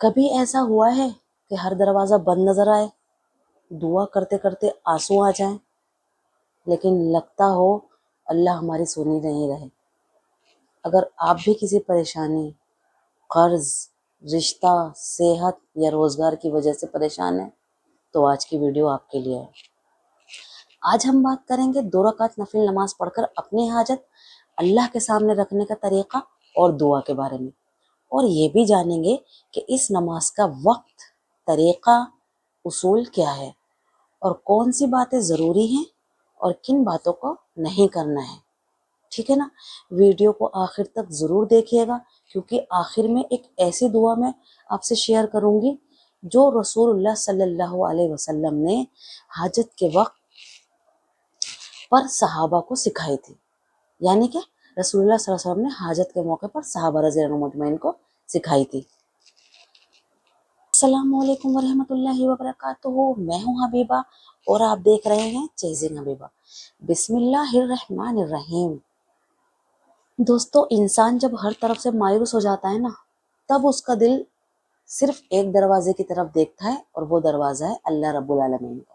کبھی ایسا ہوا ہے کہ ہر دروازہ بند نظر آئے، دعا کرتے کرتے آنسو آ جائیں، لیکن لگتا ہو اللہ ہماری سنی نہیں رہے؟ اگر آپ بھی کسی پریشانی، قرض، رشتہ، صحت یا روزگار کی وجہ سے پریشان ہیں تو آج کی ویڈیو آپ کے لیے ہے۔ آج ہم بات کریں گے 2 رکعت نفل نماز پڑھ کر اپنی حاجت اللہ کے سامنے رکھنے کا طریقہ اور دعا کے بارے میں، اور یہ بھی جانیں گے کہ اس نماز کا وقت، طریقہ، اصول کیا ہے، اور کون سی باتیں ضروری ہیں اور کن باتوں کو نہیں کرنا ہے۔ ٹھیک ہے نا؟ ویڈیو کو آخر تک ضرور دیکھیے گا، کیونکہ آخر میں ایک ایسی دعا میں آپ سے شیئر کروں گی جو رسول اللہ صلی اللہ علیہ وسلم نے حاجت کے وقت پر صحابہ کو سکھائی تھی۔ یعنی کہ رسول اللہ صلی اللہ علیہ وسلم نے حاجت کے موقع پر صحابہ رضی اللہ عنہم مجمعین کو سکھائی تھی۔ السلام علیکم ورحمۃ اللہ وبرکاتہ، میں ہوں حبیبہ اور آپ دیکھ رہے ہیں چیزنگ حبیبہ۔ بسم اللہ الرحمن الرحیم۔ دوستو، انسان جب ہر طرف سے مایوس ہو جاتا ہے نا، تب اس کا دل صرف ایک دروازے کی طرف دیکھتا ہے، اور وہ دروازہ ہے اللہ رب العالمین کا۔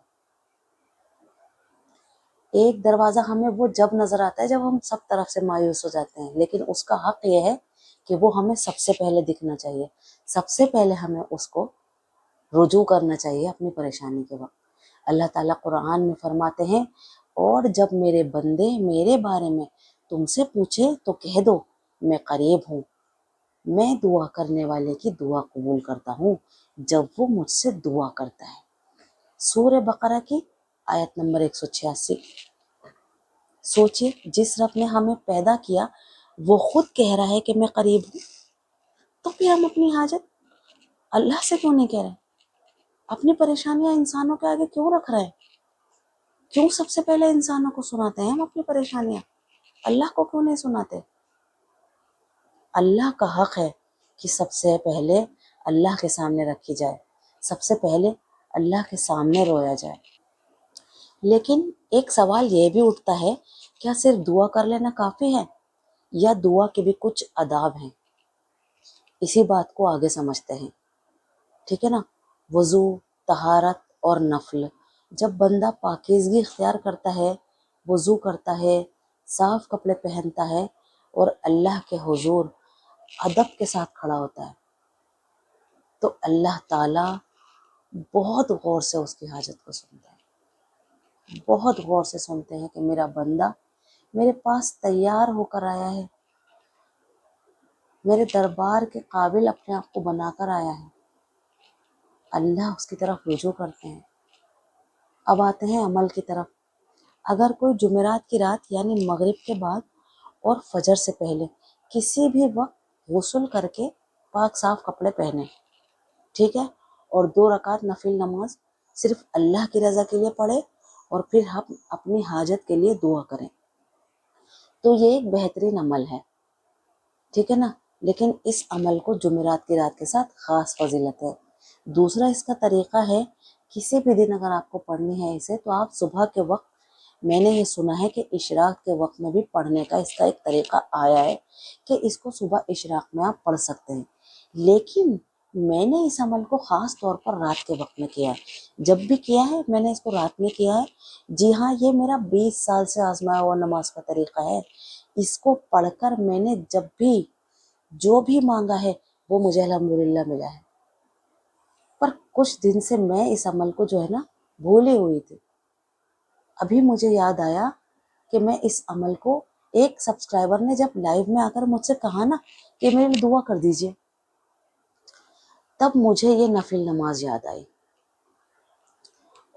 ایک دروازہ ہمیں وہ جب نظر آتا ہے جب ہم سب طرف سے مایوس ہو جاتے ہیں، لیکن اس کا حق یہ ہے کہ وہ ہمیں سب سے پہلے دکھنا چاہیے۔ سب سے پہلے ہمیں اس کو رجوع کرنا چاہیے اپنی پریشانی کے وقت۔ اللہ تعالیٰ قرآن میں فرماتے ہیں، اور جب میرے بندے میرے بارے میں تم سے پوچھے تو کہہ دو میں قریب ہوں، میں دعا کرنے والے کی دعا قبول کرتا ہوں جب وہ مجھ سے دعا کرتا ہے۔ سورہ بقرہ کی آیت نمبر 186۔ سوچئے، جس رب نے ہمیں پیدا کیا وہ خود کہہ رہا ہے کہ میں قریب ہوں، تو پھر ہم اپنی حاجت اللہ سے کیوں نہیں کہہ رہے؟ اپنی پریشانیاں انسانوں کے آگے کیوں رکھ رہے ہیں؟ کیوں سب سے پہلے انسانوں کو سناتے ہیں ہم اپنی پریشانیاں؟ اللہ کو کیوں نہیں سناتے؟ اللہ کا حق ہے کہ سب سے پہلے اللہ کے سامنے رکھی جائے، سب سے پہلے اللہ کے سامنے رویا جائے۔ لیکن ایک سوال یہ بھی اٹھتا ہے، کیا صرف دعا کر لینا کافی ہے، یا دعا کے بھی کچھ آداب ہیں؟ اسی بات کو آگے سمجھتے ہیں۔ ٹھیک ہے نا؟ وضو، طہارت اور نفل۔ جب بندہ پاکیزگی اختیار کرتا ہے، وضو کرتا ہے، صاف کپڑے پہنتا ہے اور اللہ کے حضور ادب کے ساتھ کھڑا ہوتا ہے، تو اللہ تعالیٰ بہت غور سے اس کی حاجت کو سنتا ہے، بہت غور سے سنتے ہیں کہ میرا بندہ میرے پاس تیار ہو کر آیا ہے، میرے دربار کے قابل اپنے آپ کو بنا کر آیا ہے۔ اللہ اس کی طرف رجوع کرتے ہیں۔ اب آتے ہیں عمل کی طرف۔ اگر کوئی جمعرات کی رات یعنی مغرب کے بعد اور فجر سے پہلے کسی بھی وقت غسل کر کے پاک صاف کپڑے پہنے، ٹھیک ہے، اور 2 رکعت نفل نماز صرف اللہ کی رضا کے لیے پڑھے اور پھر ہم اپنی حاجت کے لیے دعا کریں، تو یہ ایک بہترین عمل ہے۔ ٹھیک ہے نا؟ لیکن اس عمل کو جمعرات کی رات کے ساتھ خاص فضیلت ہے۔ دوسرا اس کا طریقہ ہے، کسی بھی دن اگر آپ کو پڑھنی ہے اسے، تو آپ صبح کے وقت، میں نے یہ سنا ہے کہ اشراق کے وقت میں بھی پڑھنے کا اس کا ایک طریقہ آیا ہے کہ اس کو صبح اشراق میں آپ پڑھ سکتے ہیں، لیکن میں نے اس عمل کو خاص طور پر رات کے وقت میں کیا ہے۔ جب بھی کیا ہے میں نے اس کو رات میں کیا ہے۔ جی ہاں، یہ میرا 20 سال سے آزمایا ہوا نماز کا طریقہ ہے۔ اس کو پڑھ کر میں نے جب بھی جو بھی مانگا ہے وہ مجھے الحمدللہ ملا ہے۔ پر کچھ دن سے میں اس عمل کو جو ہے نا بھولی ہوئی تھی۔ ابھی مجھے یاد آیا کہ میں اس عمل کو، ایک سبسکرائبر نے جب لائیو میں آ کر مجھ سے کہا نا کہ میرے لیے دعا کر دیجئے، تب مجھے یہ نفل نماز یاد آئی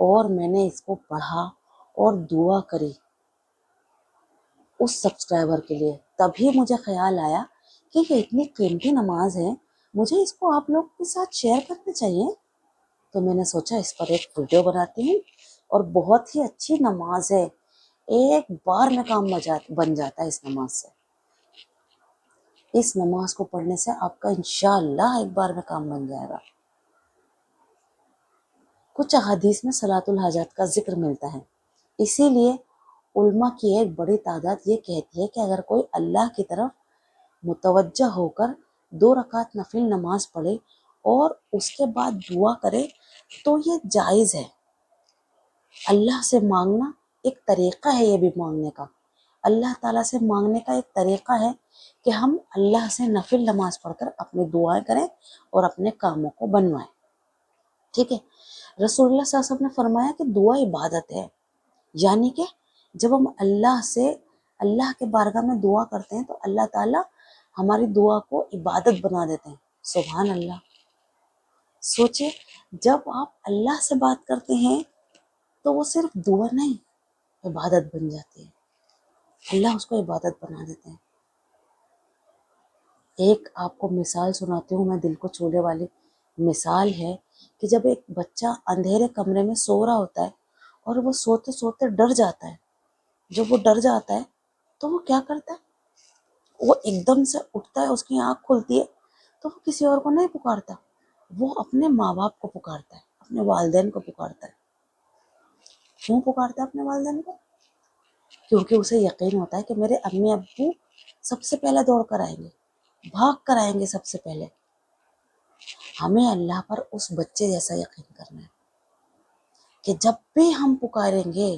اور میں نے اس کو پڑھا اور دعا کری اس سبسکرائبر کے لیے۔ تبھی مجھے خیال آیا کہ یہ اتنی قیمتی نماز ہے، مجھے اس کو آپ لوگ کے ساتھ شیئر کرنا چاہیے۔ تو میں نے سوچا اس پر ایک ویڈیو بناتی ہوں، اور بہت ہی اچھی نماز ہے، ایک بار میں کام بن جاتا ہے اس نماز سے۔ اس نماز کو پڑھنے سے آپ کا انشاءاللہ ایک بار میں کام بن جائے گا۔ کچھ احادیث میں صلاۃ الحاجات کا ذکر ملتا ہے، اسی لیے علماء کی ایک بڑی تعداد یہ کہتی ہے کہ اگر کوئی اللہ کی طرف متوجہ ہو کر 2 رکعت نفل نماز پڑھے اور اس کے بعد دعا کرے تو یہ جائز ہے۔ اللہ سے مانگنا ایک طریقہ ہے، یہ بھی مانگنے کا، اللہ تعالیٰ سے مانگنے کا ایک طریقہ ہے کہ ہم اللہ سے نفل نماز پڑھ کر اپنی دعائیں کریں اور اپنے کاموں کو بنوائیں، ٹھیک ہے۔ رسول اللہ صلی اللہ علیہ وسلم نے فرمایا کہ دعا عبادت ہے، یعنی کہ جب ہم اللہ کے بارگاہ میں دعا کرتے ہیں تو اللہ تعالیٰ ہماری دعا کو عبادت بنا دیتے ہیں۔ سبحان اللہ۔ سوچے، جب آپ اللہ سے بات کرتے ہیں تو وہ صرف دعا نہیں، عبادت بن جاتی ہے، اللہ اس کو عبادت بنا دیتے ہیں۔ ایک آپ کو مثال سناتی ہوں میں، دل کو چھونے والی مثال ہے کہ جب ایک بچہ اندھیرے کمرے میں سو رہا ہوتا ہے اور وہ سوتے سوتے ڈر جاتا ہے، جب وہ ڈر جاتا ہے تو وہ کیا کرتا ہے، وہ ایک دم سے اٹھتا ہے، اس کی آنکھ کھلتی ہے تو وہ کسی اور کو نہیں پکارتا، وہ اپنے ماں باپ کو پکارتا ہے، اپنے والدین کو پکارتا ہے۔ کیوں پکارتا ہے اپنے والدین کو؟ کیونکہ اسے یقین ہوتا ہے کہ میرے امی ابو سب سے پہلے دوڑ کر آئیں گے، بھاگ کر آئیں گے سب سے پہلے۔ ہمیں اللہ پر اس بچے جیسا یقین کرنا ہے کہ جب بھی ہم پکاریں گے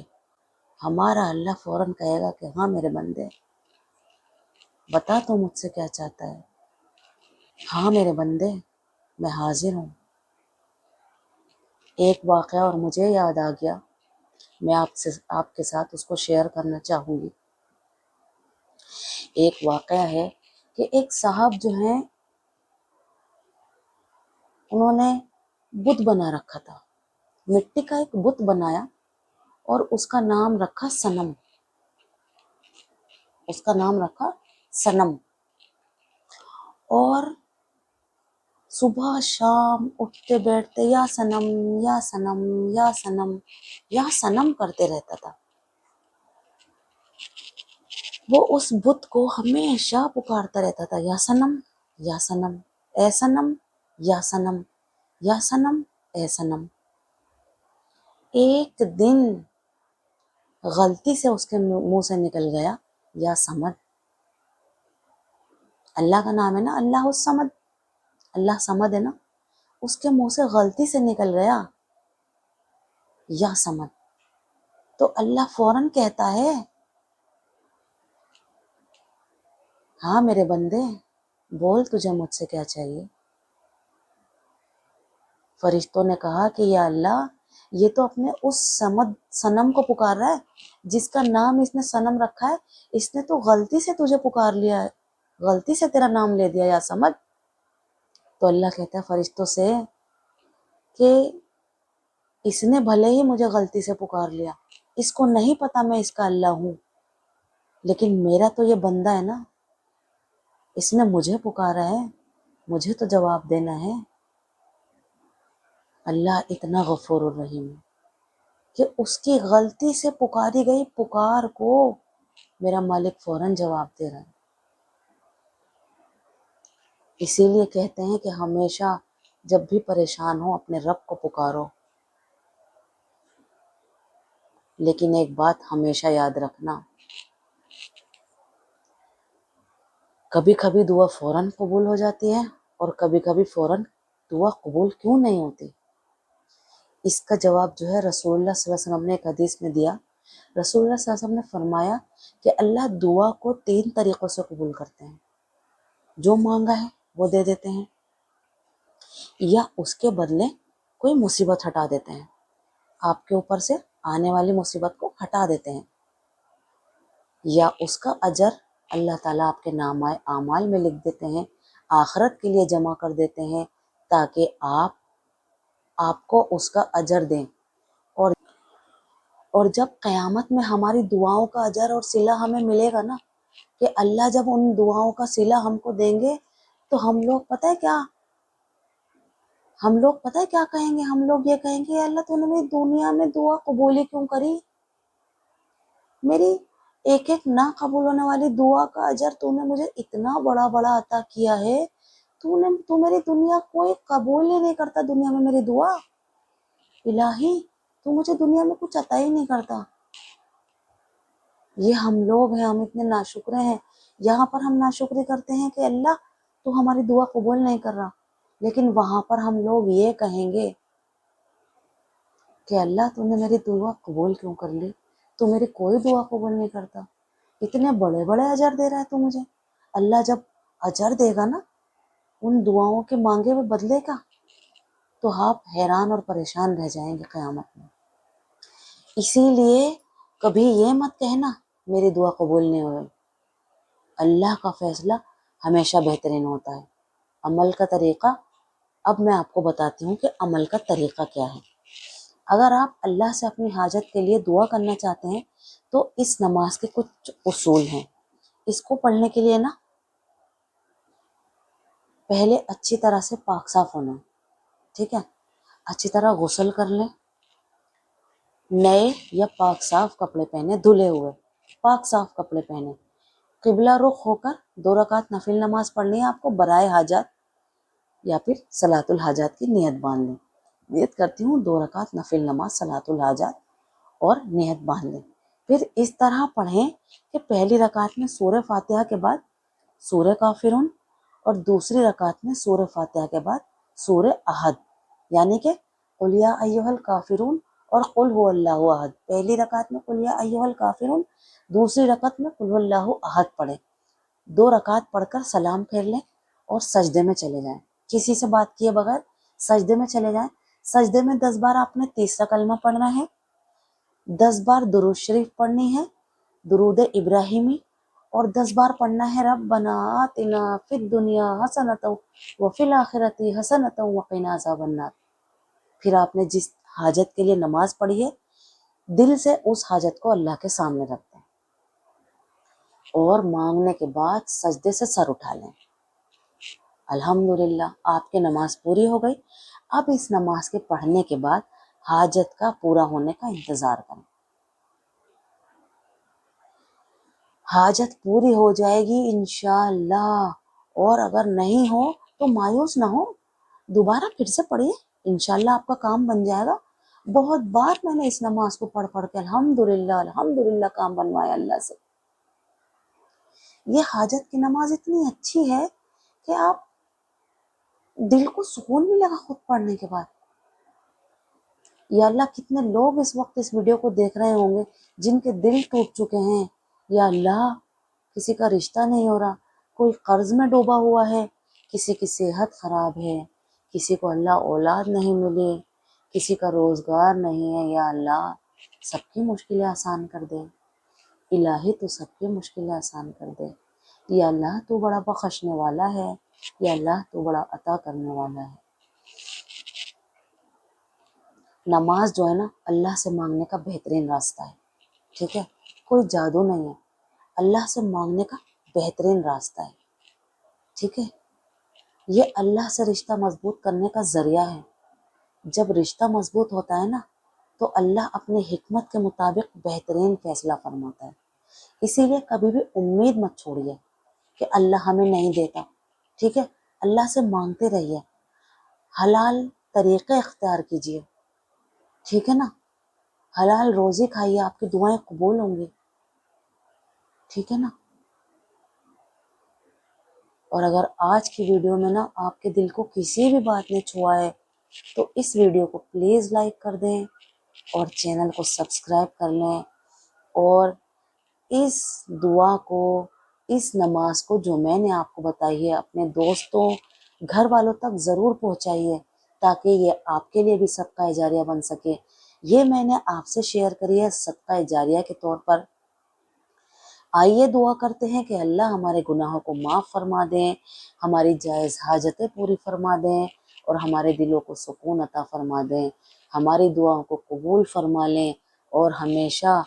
ہمارا اللہ فوراً کہے گا کہ ہاں میرے بندے، بتا تو مجھ سے کیا چاہتا ہے، ہاں میرے بندے میں حاضر ہوں۔ ایک واقعہ اور مجھے یاد آ گیا، میں آپ کے ساتھ اس کو شیئر کرنا چاہوں گی۔ ایک واقعہ ہے کہ ایک صاحب جو ہیں انہوں نے بت بنا رکھا تھا، مٹی کا ایک بت بنایا اور اس کا نام رکھا صنم، اس کا نام رکھا صنم۔ اور صبح شام اٹھتے بیٹھتے یا صنم یا صنم یا صنم یا صنم کرتے رہتا تھا۔ وہ اس بت کو ہمیشہ پکارتا رہتا تھا، یا صنم یا صنم، اے صنم یا صنم یا صنم اے صنم۔ ایک دن غلطی سے اس کے منہ سے نکل گیا یا صمد، اللہ کا نام ہے نا اللہ الصمد، اللہ صمد ہے نا، اس کے منہ سے غلطی سے نکل گیا یا صمد، تو اللہ فوراً کہتا ہے ہاں میرے بندے بول تجھے مجھ سے کیا چاہیے۔ فرشتوں نے کہا کہ یا اللہ یہ تو اپنے اس صنم کو پکار رہا ہے جس کا نام اس نے صنم رکھا ہے، اس نے تو غلطی سے تجھے پکار لیا ہے، غلطی سے تیرا نام لے دیا یا صمد۔ تو اللہ کہتا ہے فرشتوں سے کہ اس نے بھلے ہی مجھے غلطی سے پکار لیا، اس کو نہیں پتا میں اس کا اللہ ہوں، لیکن میرا تو یہ بندہ ہے نا، اس نے مجھے پکارا ہے، مجھے تو جواب دینا ہے۔ اللہ اتنا غفور الرحیم ہے کہ اس کی غلطی سے پکاری گئی پکار کو میرا مالک فوراً جواب دے رہا ہے۔ اسی لیے کہتے ہیں کہ ہمیشہ جب بھی پریشان ہو اپنے رب کو پکارو، لیکن ایک بات ہمیشہ یاد رکھنا، کبھی کبھی دعا فوراً قبول ہو جاتی ہے اور کبھی کبھی فوراً دعا قبول کیوں نہیں ہوتی؟ اس کا جواب جو ہے رسول اللہ صلی اللہ علیہ وسلم نے ایک حدیث میں دیا۔ رسول اللہ صلی اللہ علیہ وسلم نے فرمایا کہ اللہ دعا کو 3 طریقوں سے قبول کرتے ہیں، جو مانگا ہے وہ دے دیتے ہیں، یا اس کے بدلے کوئی مصیبت ہٹا دیتے ہیں، آپ کے اوپر سے آنے والی مصیبت کو ہٹا دیتے ہیں، یا اس کا اجر اللہ تعالیٰ آپ کے نامہ اعمال میں لکھ دیتے ہیں، آخرت کے لیے جمع کر دیتے ہیں تاکہ آپ کو اس کا اجر دیں۔ اور جب قیامت میں ہماری دعاؤں کا اجر اور صلہ ہمیں ملے گا نا، کہ اللہ جب ان دعاؤں کا صلہ ہم کو دیں گے تو ہم لوگ پتہ ہے کیا کہیں گے؟ ہم لوگ یہ کہیں گے اللہ تو نے میری دنیا میں دعا قبول ہی کیوں کری، میری ایک ایک نہ قبول ہونے والی دعا کا اجر تو نے مجھے اتنا بڑا بڑا عطا کیا ہے، تو میری دنیا کوئی قبول ہی نہیں کرتا، دنیا میں میری دعا، الہی تو مجھے دنیا میں کچھ عطا ہی نہیں کرتا۔ یہ ہم لوگ ہیں، ہم اتنے ناشکرے ہیں، یہاں پر ہم ناشکری کرتے ہیں کہ اللہ تو ہماری دعا قبول نہیں کر رہا، لیکن وہاں پر ہم لوگ یہ کہیں گے کہ اللہ تو نے میری دعا قبول کیوں کر لی، تو میری کوئی دعا قبول نہیں کرتا، اتنے بڑے بڑے اجر دے رہا ہے تو مجھے۔ اللہ جب اجر دے گا نا ان دعاؤں کے مانگے ہوئے بدلے کا، تو آپ حیران اور پریشان رہ جائیں گے قیامت میں۔ اسی لیے کبھی یہ مت کہنا میری دعا قبول نہیں ہوئی، اللہ کا فیصلہ ہمیشہ بہترین ہوتا ہے۔ عمل کا طریقہ، اب میں آپ کو بتاتی ہوں کہ عمل کا طریقہ کیا ہے۔ اگر آپ اللہ سے اپنی حاجت کے لیے دعا کرنا چاہتے ہیں تو اس نماز کے کچھ اصول ہیں۔ اس کو پڑھنے کے لیے نا پہلے اچھی طرح سے پاک صاف ہونا ہے، ٹھیک ہے، اچھی طرح غسل کر لیں، نئے یا پاک صاف کپڑے پہنے، دھلے ہوئے پاک صاف کپڑے پہنے، قبلہ رخ ہو کر 2 رکعت نفل نماز پڑھنی ہے آپ کو برائے حاجات، یا پھر صلاۃ الحاجات کی نیت باندھ لیں، نیت کرتی ہوں 2 رکعت نفل نماز صلاۃ الحاجات، اور نیت باندھ لیں۔ پھر اس طرح پڑھیں کہ پہلی رکعت میں سورہ فاتحہ کے بعد سورہ کافرون، اور دوسری رکعت میں سورہ فاتحہ کے بعد سورہ احد، یعنی کہ قل یا ایھا الکافرون اور قل هو اللہ احد۔ پہلی رکعت میں قل یا ایھا الکافرون، دوسری رکعت میں قل هو اللہ احد پڑھیں، 2 رکعت پڑھ کر سلام پھیر لیں اور سجدے میں چلے جائیں، کسی سے بات کیے بغیر سجدے میں چلے جائیں۔ سجدے میں 10 بار آپ نے تیسرا کلمہ پڑھنا ہے، 10 بار درود شریف پڑھنی ہے، درود ابراہیمی، اور 10 بار پڑھنا ہے ربنا آتنا فی الدنیا حسنۃ وفی الآخرۃ حسنۃ وقنا عذاب النار۔ پھر آپ نے جس حاجت کے لیے نماز پڑھی ہے دل سے اس حاجت کو اللہ کے سامنے رکھ دیں، اور مانگنے کے بعد سجدے سے سر اٹھا لیں۔ الحمدللہ آپ کی نماز پوری ہو گئی۔ اب اس نماز کے پڑھنے کے بعد حاجت کا پورا ہونے کا انتظار کریں۔ حاجت پوری ہو جائے گی انشاءاللہ، اور اگر نہیں ہو تو مایوس نہ ہو، دوبارہ پھر سے پڑھیے، انشاءاللہ آپ کا کام بن جائے گا۔ بہت بار میں نے اس نماز کو پڑھ پڑھ کے الحمدللہ الحمدللہ کام بنوایا اللہ سے۔ یہ حاجت کی نماز اتنی اچھی ہے کہ آپ دل کو سکون ملے گا خود پڑھنے کے بعد۔ یا اللہ کتنے لوگ اس وقت اس ویڈیو کو دیکھ رہے ہوں گے جن کے دل ٹوٹ چکے ہیں، یا اللہ کسی کا رشتہ نہیں ہو رہا، کوئی قرض میں ڈوبا ہوا ہے، کسی کی صحت خراب ہے، کسی کو اللہ اولاد نہیں ملی، کسی کا روزگار نہیں ہے، یا اللہ سب کی مشکلیں آسان کر دے، الہی تو سب کی مشکلیں آسان کر دے، یا اللہ تو بڑا بخشنے والا ہے، یا اللہ تو بڑا عطا کرنے والا ہے۔ نماز جو ہے نا اللہ سے مانگنے کا بہترین راستہ ہے، ٹھیک ہے، کوئی جادو نہیں ہے، اللہ سے مانگنے کا بہترین راستہ ہے، ٹھیک ہے۔ یہ اللہ سے رشتہ مضبوط کرنے کا ذریعہ ہے۔ جب رشتہ مضبوط ہوتا ہے نا تو اللہ اپنے حکمت کے مطابق بہترین فیصلہ فرماتا ہے۔ اسی لیے کبھی بھی امید مت چھوڑیے کہ اللہ ہمیں نہیں دیتا، ٹھیک ہے، اللہ سے مانگتے رہیے، حلال طریقے اختیار کیجیے، ٹھیک ہے نا، حلال روزی کھائیے، آپ کی دعائیں قبول ہوں گی، ٹھیک ہے نا۔ اور اگر آج کی ویڈیو میں نا آپ کے دل کو کسی بھی بات نے چھوا ہے تو اس ویڈیو کو پلیز لائک کر دیں اور چینل کو سبسکرائب کر لیں، اور اس دعا کو، اس نماز کو جو میں نے آپ کو بتائی ہے اپنے دوستوں گھر والوں تک ضرور پہنچائیے، تاکہ یہ آپ کے لیے بھی صدقہ جاریہ بن سکے۔ یہ میں نے آپ سے شیئر کری ہے صدقہ جاریہ کے طور پر۔ آئیے دعا کرتے ہیں کہ اللہ ہمارے گناہوں کو معاف فرما دیں، ہماری جائز حاجتیں پوری فرما دیں، اور ہمارے دلوں کو سکون عطا فرما دیں، ہماری دعاؤں کو قبول فرما لیں، اور ہمیشہ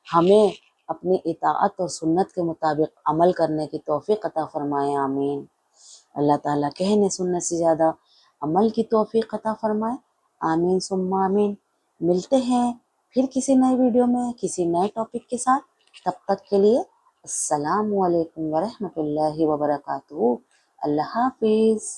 ہمیں اپنی اطاعت اور سنت کے مطابق عمل کرنے کی توفیق عطا فرمائے، آمین۔ اللہ تعالیٰ کہنے سننے سے زیادہ عمل کی توفیق عطا فرمائے، آمین ثم آمین۔ ملتے ہیں پھر کسی نئے ویڈیو میں کسی نئے ٹاپک کے ساتھ، تب تک کے لیے السلام علیکم ورحمۃ اللہ وبرکاتہ۔ اللہ حافظ۔